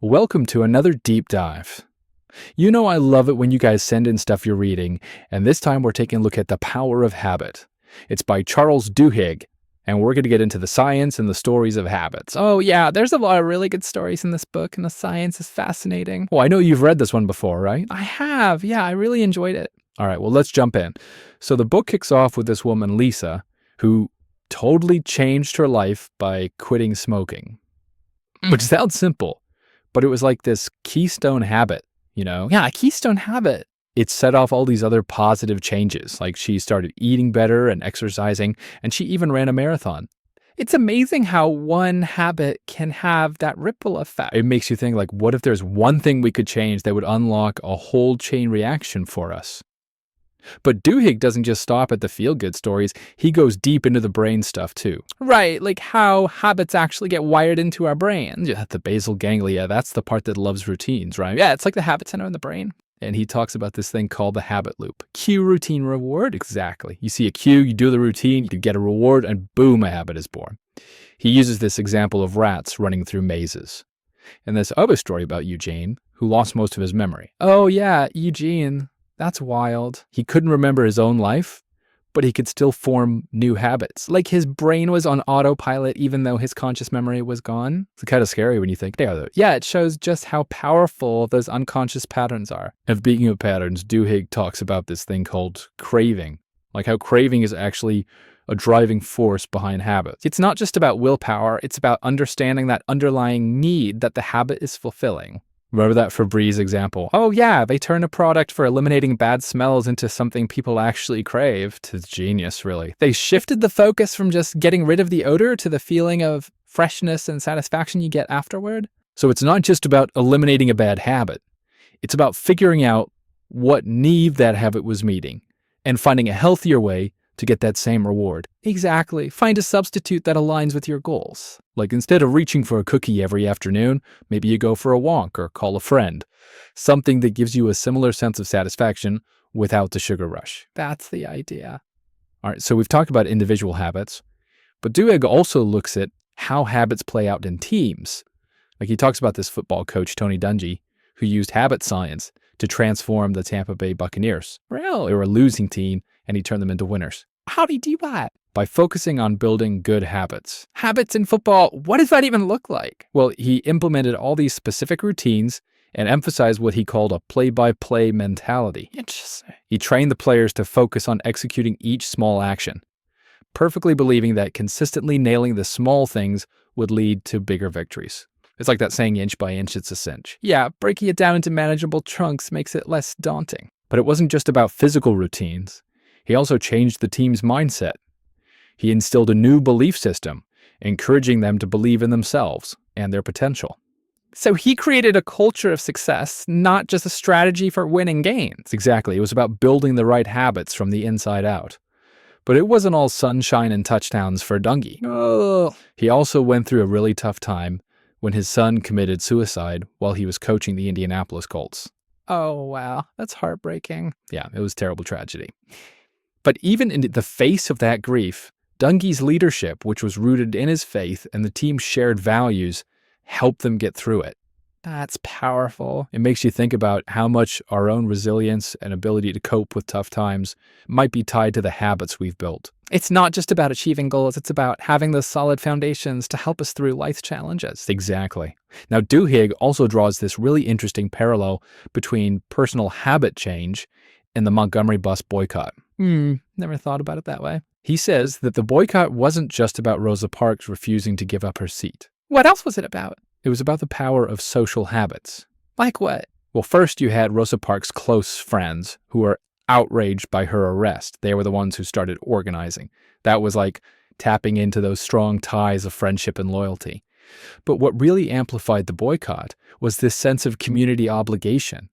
Welcome to another deep dive. You know I love it when you guys send in stuff you're reading, and this time we're taking a look at The Power of Habit. It's by Charles Duhigg, and we're going to get into the science and the stories of habits. Oh yeah, there's a lot of really good stories in this book, and the science is fascinating. Well, I know you've read this one before, right? I have, yeah, I really enjoyed it. All right, well, let's jump in. So the book kicks off with this woman, Lisa, who totally changed her life by quitting smoking. Which sounds simple, but it was like this keystone habit, you know? Yeah, a keystone habit. It set off all these other positive changes, like she started eating better and exercising, and she even ran a marathon. It's amazing how one habit can have that ripple effect. It makes you think, like, what if there's one thing we could change that would unlock a whole chain reaction for us? But Duhigg doesn't just stop at the feel-good stories, he goes deep into the brain stuff too. Right, like how habits actually get wired into our brains. Yeah, the basal ganglia, that's the part that loves routines, right? Yeah, it's like the habit center in the brain. And he talks about this thing called the habit loop. Cue, routine, reward, exactly. You see a cue, you do the routine, you get a reward, and boom, a habit is born. He uses this example of rats running through mazes. And this other story about Eugene, who lost most of his memory. Oh yeah, Eugene. That's wild. He couldn't remember his own life, but he could still form new habits. Like his brain was on autopilot even though his conscious memory was gone. It's kind of scary when you think, yeah, it shows just how powerful those unconscious patterns are. And speaking of patterns, Duhigg talks about this thing called craving. Like how craving is actually a driving force behind habits. It's not just about willpower, it's about understanding that underlying need that the habit is fulfilling. Remember that Febreze example? Oh yeah, they turn a product for eliminating bad smells into something people actually craved. It's genius, really. They shifted the focus from just getting rid of the odor to the feeling of freshness and satisfaction you get afterward. So it's not just about eliminating a bad habit. It's about figuring out what need that habit was meeting and finding a healthier way to get that same reward. Exactly. Find a substitute that aligns with your goals. Like instead of reaching for a cookie every afternoon, maybe you go for a walk or call a friend. Something that gives you a similar sense of satisfaction without the sugar rush. That's the idea. All right, so we've talked about individual habits, but Duhigg also looks at how habits play out in teams. Like he talks about this football coach, Tony Dungy, who used habit science to transform the Tampa Bay Buccaneers. Well, they were a losing team, and he turned them into winners. How did he do that? By focusing on building good habits. Habits in football, what does that even look like? Well, he implemented all these specific routines and emphasized what he called a play-by-play mentality. Interesting. He trained the players to focus on executing each small action, perfectly believing that consistently nailing the small things would lead to bigger victories. It's like that saying, inch by inch, it's a cinch. Yeah, breaking it down into manageable chunks makes it less daunting. But it wasn't just about physical routines. He also changed the team's mindset. He instilled a new belief system, encouraging them to believe in themselves and their potential. So he created a culture of success, not just a strategy for winning games. Exactly. It was about building the right habits from the inside out. But it wasn't all sunshine and touchdowns for Dungy. Oh. He also went through a really tough time when his son committed suicide while he was coaching the Indianapolis Colts. Oh, wow. That's heartbreaking. Yeah, it was a terrible tragedy. But even in the face of that grief, Dungy's leadership, which was rooted in his faith and the team's shared values, helped them get through it. That's powerful. It makes you think about how much our own resilience and ability to cope with tough times might be tied to the habits we've built. It's not just about achieving goals, it's about having those solid foundations to help us through life's challenges. Exactly. Now, Duhigg also draws this really interesting parallel between personal habit change and the Montgomery bus boycott. Never thought about it that way. He says that the boycott wasn't just about Rosa Parks refusing to give up her seat. What else was it about? It was about the power of social habits. Like what? Well, first you had Rosa Parks' close friends who were outraged by her arrest. They were the ones who started organizing. That was like tapping into those strong ties of friendship and loyalty. But what really amplified the boycott was this sense of community obligation.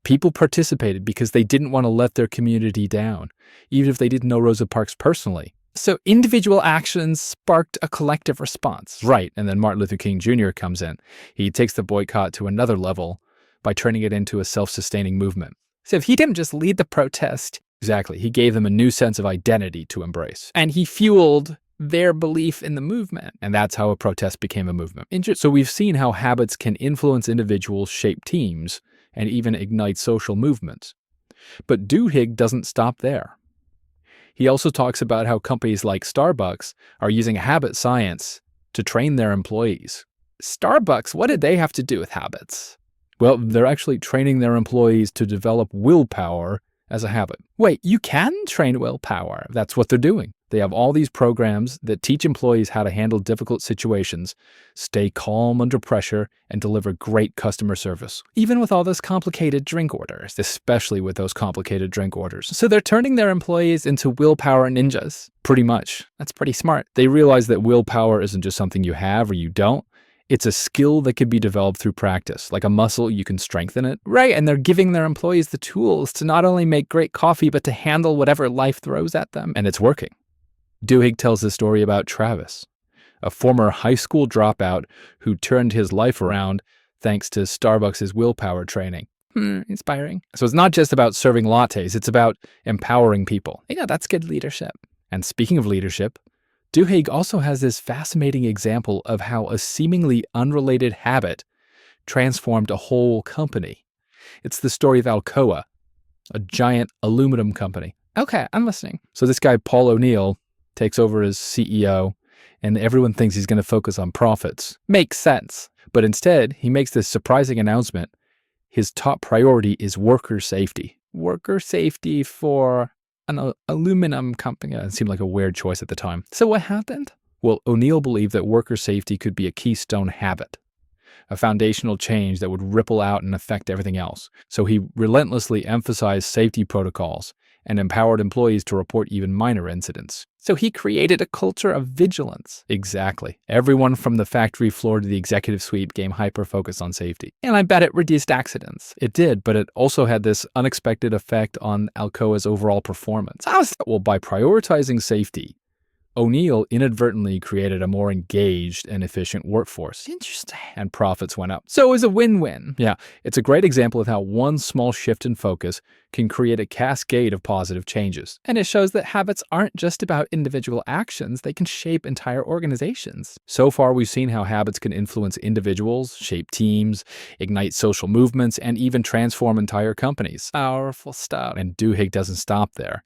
People participated because they didn't want to let their community down, even if they didn't know Rosa Parks personally. So individual actions sparked a collective response. Right, and then Martin Luther King Jr. comes in. He takes the boycott to another level by turning it into a self-sustaining movement. So if he didn't just lead the protest, exactly, he gave them a new sense of identity to embrace. And he fueled their belief in the movement. And that's how a protest became a movement. So we've seen how habits can influence individuals, shape teams, and even ignite social movements. But Duhigg doesn't stop there. He also talks about how companies like Starbucks are using habit science to train their employees. Starbucks, what did they have to do with habits? Well, they're actually training their employees to develop willpower as a habit. Wait, you can train willpower. That's what they're doing. They have all these programs that teach employees how to handle difficult situations, stay calm under pressure, and deliver great customer service. Even with all those complicated drink orders, especially with those complicated drink orders. So they're turning their employees into willpower ninjas. Pretty much. That's pretty smart. They realize that willpower isn't just something you have or you don't. It's a skill that can be developed through practice. Like a muscle, you can strengthen it. Right, and they're giving their employees the tools to not only make great coffee, but to handle whatever life throws at them. And it's working. Duhigg tells the story about Travis, a former high school dropout who turned his life around thanks to Starbucks' willpower training. Inspiring. So it's not just about serving lattes, it's about empowering people. Yeah, that's good leadership. And speaking of leadership, Duhigg also has this fascinating example of how a seemingly unrelated habit transformed a whole company. It's the story of Alcoa, a giant aluminum company. Okay, I'm listening. So this guy, Paul O'Neill, takes over as CEO, and everyone thinks he's going to focus on profits. Makes sense. But instead, he makes this surprising announcement. His top priority is worker safety. Worker safety for an aluminum company. It seemed like a weird choice at the time. So what happened? Well, O'Neill believed that worker safety could be a keystone habit, a foundational change that would ripple out and affect everything else. So he relentlessly emphasized safety protocols and empowered employees to report even minor incidents. So he created a culture of vigilance. Exactly. Everyone from the factory floor to the executive suite became hyper-focused on safety. And I bet it reduced accidents. It did, but it also had this unexpected effect on Alcoa's overall performance. Well, by prioritizing safety, O'Neill inadvertently created a more engaged and efficient workforce. Interesting. And profits went up. So it was a win-win. Yeah, it's a great example of how one small shift in focus can create a cascade of positive changes. And it shows that habits aren't just about individual actions, they can shape entire organizations. So far, we've seen how habits can influence individuals, shape teams, ignite social movements, and even transform entire companies. Powerful stuff. And Duhigg doesn't stop there.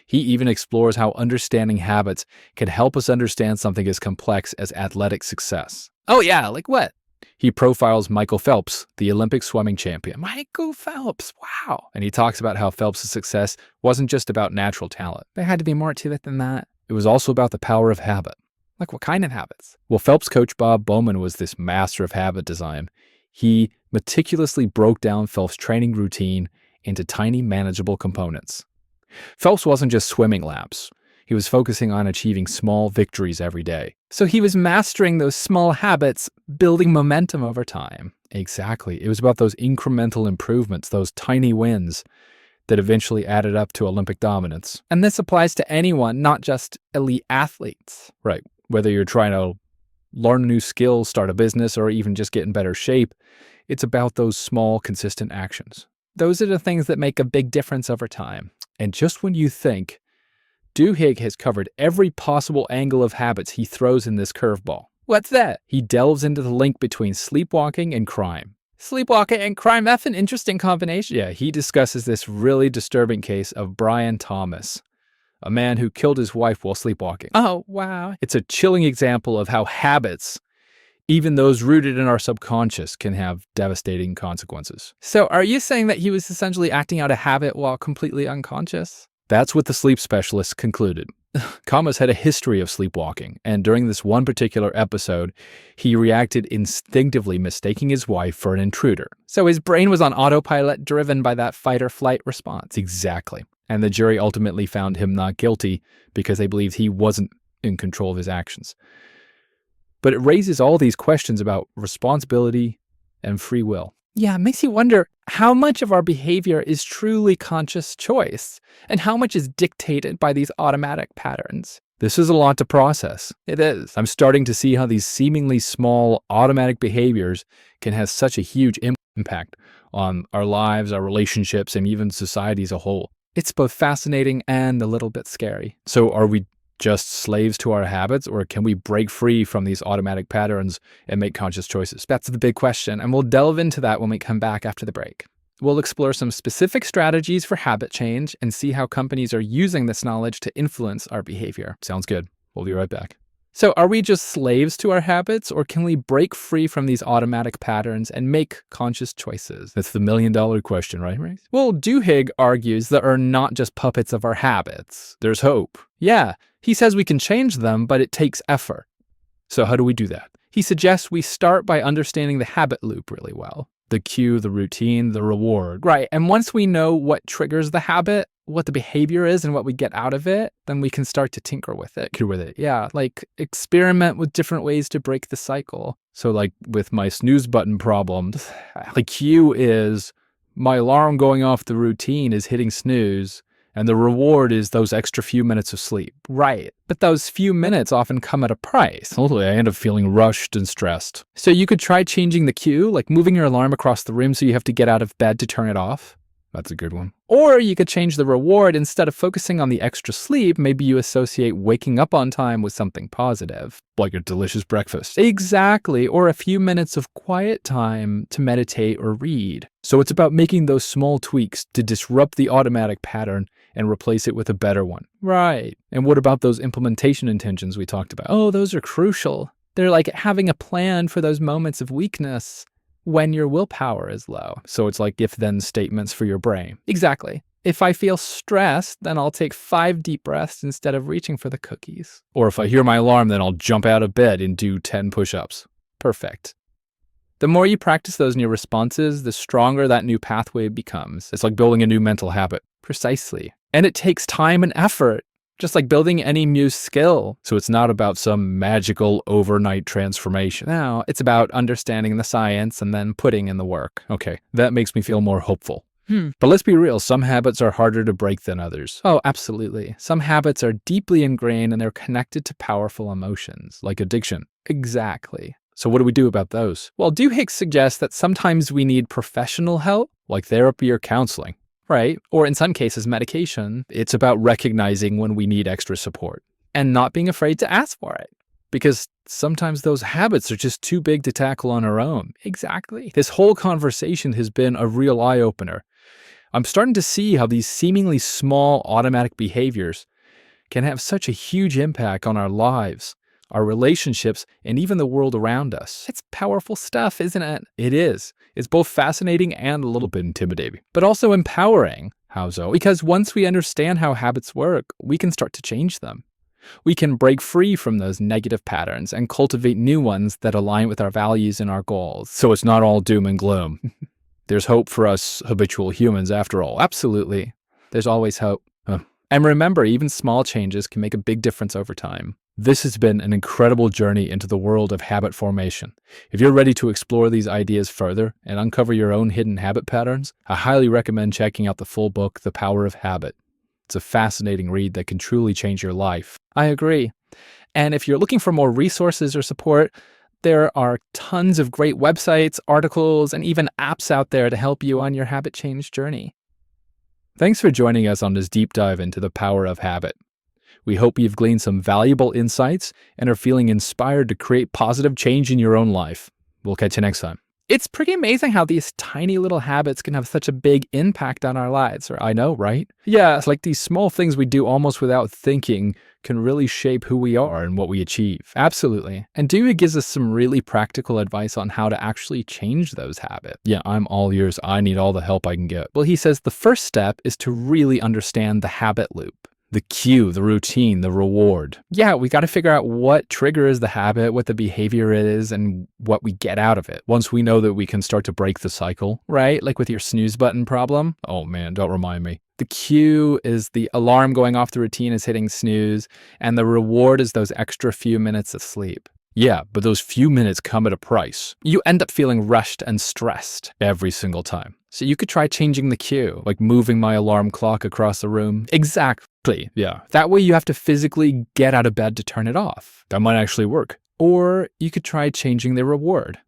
He even explores how understanding habits can help us understand something as complex as athletic success. Oh yeah, like what? He profiles Michael Phelps, the Olympic swimming champion. Michael Phelps, wow. And he talks about how Phelps' success wasn't just about natural talent. There had to be more to it than that. It was also about the power of habit. Like what kind of habits? Well, Phelps coach Bob Bowman was this master of habit design. He meticulously broke down Phelps' training routine into tiny, manageable components. Phelps wasn't just swimming laps. He was focusing on achieving small victories every day. So he was mastering those small habits, building momentum over time. Exactly. It was about those incremental improvements, those tiny wins that eventually added up to Olympic dominance. And this applies to anyone, not just elite athletes. Right. Whether you're trying to learn a new skill, start a business, or even just get in better shape, it's about those small, consistent actions. Those are the things that make a big difference over time. And just when you think, Duhigg has covered every possible angle of habits, he throws in this curveball. What's that? He delves into the link between sleepwalking and crime. Sleepwalking and crime, that's an interesting combination. Yeah, he discusses this really disturbing case of Brian Thomas, a man who killed his wife while sleepwalking. Oh, wow. It's a chilling example of how habits, even those rooted in our subconscious, can have devastating consequences. So are you saying that he was essentially acting out a habit while completely unconscious? That's what the sleep specialist concluded. Thomas had a history of sleepwalking, and during this one particular episode, he reacted instinctively, mistaking his wife for an intruder. So his brain was on autopilot, driven by that fight or flight response. Exactly. And the jury ultimately found him not guilty because they believed he wasn't in control of his actions. But it raises all these questions about responsibility and free will. Yeah, it makes you wonder how much of our behavior is truly conscious choice and how much is dictated by these automatic patterns. This is a lot to process. It is. I'm starting to see how these seemingly small automatic behaviors can have such a huge impact on our lives, our relationships, and even society as a whole. It's both fascinating and a little bit scary. So are we just slaves to our habits, or can we break free from these automatic patterns and make conscious choices? That's the big question, and we'll delve into that when we come back after the break. We'll explore some specific strategies for habit change and see how companies are using this knowledge to influence our behavior. Sounds good. We'll be right back. So are we just slaves to our habits, or can we break free from these automatic patterns and make conscious choices? That's the million-dollar question, right, Maurice? Well, Duhigg argues that we're not just puppets of our habits. There's hope. Yeah, he says we can change them, but it takes effort. So how do we do that? He suggests we start by understanding the habit loop really well. The cue, the routine, the reward. Right, and once we know what triggers the habit, what the behavior is and what we get out of it, then we can start to tinker with it. Yeah, like experiment with different ways to break the cycle. So like with my snooze button problem, the cue is my alarm going off the routine is hitting snooze, and the reward is those extra few minutes of sleep. Right, but those few minutes often come at a price. Totally, I end up feeling rushed and stressed. So you could try changing the cue, like moving your alarm across the room so you have to get out of bed to turn it off. That's a good one. Or you could change the reward. Instead of focusing on the extra sleep, maybe you associate waking up on time with something positive. Like a delicious breakfast. Exactly. Or a few minutes of quiet time to meditate or read. So it's about making those small tweaks to disrupt the automatic pattern and replace it with a better one. Right. And what about those implementation intentions we talked about? Oh, those are crucial. They're like having a plan for those moments of weakness when your willpower is low. So it's like if-then statements for your brain. Exactly. If I feel stressed, then I'll take 5 deep breaths instead of reaching for the cookies. Or if I hear my alarm, then I'll jump out of bed and do 10 push-ups. Perfect. The more you practice those new responses, the stronger that new pathway becomes. It's like building a new mental habit. Precisely. And it takes time and effort, just like building any new skill. So it's not about some magical overnight transformation. No, it's about understanding the science and then putting in the work. Okay, that makes me feel more hopeful. But let's be real, some habits are harder to break than others. Oh, absolutely. Some habits are deeply ingrained and they're connected to powerful emotions, like addiction. Exactly. So what do we do about those? Well, Duhigg suggests that sometimes we need professional help, like therapy or counseling. Right? Or in some cases, medication. It's about recognizing when we need extra support and not being afraid to ask for it. Because sometimes those habits are just too big to tackle on our own. Exactly. This whole conversation has been a real eye-opener. I'm starting to see how these seemingly small automatic behaviors can have such a huge impact on our lives, our relationships, and even the world around us. It's powerful stuff, isn't it? It is. It's both fascinating and a little bit intimidating, but also empowering. How so? Because once we understand how habits work, we can start to change them. We can break free from those negative patterns and cultivate new ones that align with our values and our goals. So it's not all doom and gloom. There's hope for us habitual humans after all. Absolutely. There's always hope. And remember, even small changes can make a big difference over time. This has been an incredible journey into the world of habit formation. If you're ready to explore these ideas further and uncover your own hidden habit patterns, I highly recommend checking out the full book, The Power of Habit. It's a fascinating read that can truly change your life. I agree. And if you're looking for more resources or support, there are tons of great websites, articles, and even apps out there to help you on your habit change journey. Thanks for joining us on this deep dive into the power of habit. We hope you've gleaned some valuable insights and are feeling inspired to create positive change in your own life. We'll catch you next time. It's pretty amazing how these tiny little habits can have such a big impact on our lives. I know, right? Yeah, it's like these small things we do almost without thinking can really shape who we are and what we achieve. Absolutely. And Dewey gives us some really practical advice on how to actually change those habits. Yeah, I'm all ears. I need all the help I can get. Well, he says the first step is to really understand the habit loop. The cue, the routine, the reward. Yeah, we got to figure out what triggers the habit, what the behavior is, and what we get out of it. Once we know that we can start to break the cycle, right? Like with your snooze button problem. Oh man, don't remind me. The cue is the alarm going off the routine is hitting snooze, and the reward is those extra few minutes of sleep. Yeah, but those few minutes come at a price. You end up feeling rushed and stressed every single time. So you could try changing the cue, like moving my alarm clock across the room. Exactly, yeah. That way you have to physically get out of bed to turn it off. That might actually work. Or you could try changing the reward.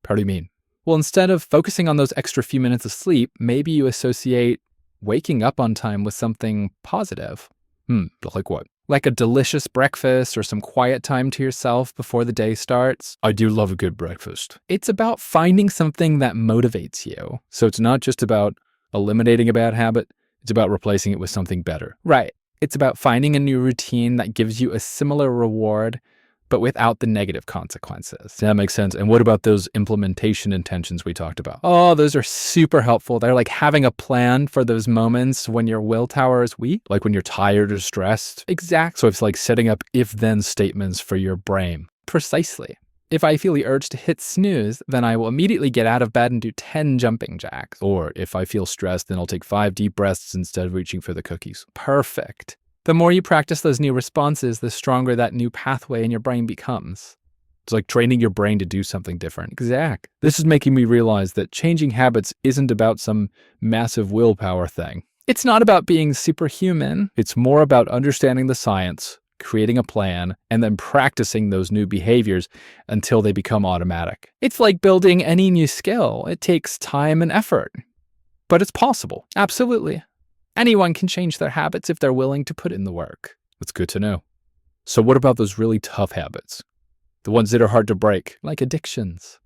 How do you mean? Well, instead of focusing on those extra few minutes of sleep, maybe you associate waking up on time with something positive. Like what? Like a delicious breakfast or some quiet time to yourself before the day starts. I do love a good breakfast. It's about finding something that motivates you. So it's not just about eliminating a bad habit, it's about replacing it with something better. Right. It's about finding a new routine that gives you a similar reward, but without the negative consequences. That makes sense. And what about those implementation intentions we talked about? Oh, those are super helpful. They're like having a plan for those moments when your willpower is weak, like when you're tired or stressed. Exactly. So it's like setting up if-then statements for your brain. Precisely. If I feel the urge to hit snooze, then I will immediately get out of bed and do 10 jumping jacks. Or if I feel stressed, then I'll take 5 deep breaths instead of reaching for the cookies. Perfect. The more you practice those new responses, the stronger that new pathway in your brain becomes. It's like training your brain to do something different. Exact. This is making me realize that changing habits isn't about some massive willpower thing. It's not about being superhuman. It's more about understanding the science, creating a plan, and then practicing those new behaviors until they become automatic. It's like building any new skill. It takes time and effort, but it's possible. Absolutely. Anyone can change their habits if they're willing to put in the work. That's good to know. So what about those really tough habits? The ones that are hard to break, like addictions.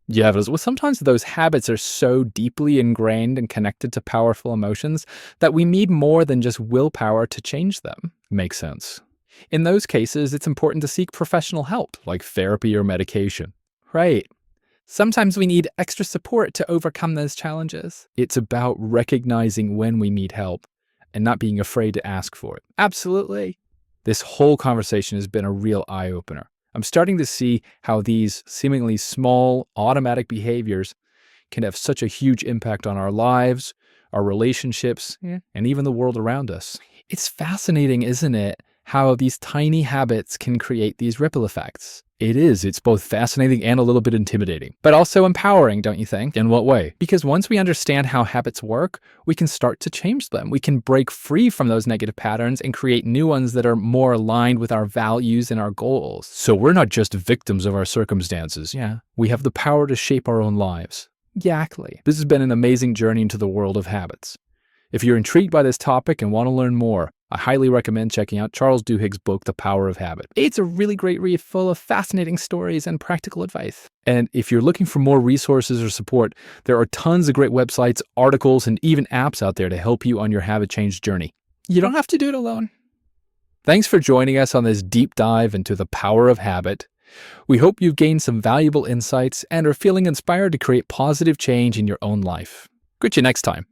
Yeah, well, sometimes those habits are so deeply ingrained and connected to powerful emotions that we need more than just willpower to change them. Makes sense. In those cases, it's important to seek professional help, like therapy or medication. Right. Sometimes we need extra support to overcome those challenges. It's about recognizing when we need help and not being afraid to ask for it. Absolutely. This whole conversation has been a real eye-opener. I'm starting to see how these seemingly small, automatic behaviors can have such a huge impact on our lives, our relationships, and even the world around us. It's fascinating, isn't it, how these tiny habits can create these ripple effects. It is. It's both fascinating and a little bit intimidating, but also empowering, don't you think? In what way? Because once we understand how habits work, we can start to change them. We can break free from those negative patterns and create new ones that are more aligned with our values and our goals. So we're not just victims of our circumstances. Yeah. We have the power to shape our own lives. Exactly. This has been an amazing journey into the world of habits. If you're intrigued by this topic and want to learn more, I highly recommend checking out Charles Duhigg's book, The Power of Habit. It's a really great read full of fascinating stories and practical advice. And if you're looking for more resources or support, there are tons of great websites, articles, and even apps out there to help you on your habit change journey. You don't have to do it alone. Thanks for joining us on this deep dive into the power of habit. We hope you've gained some valuable insights and are feeling inspired to create positive change in your own life. Catch you next time.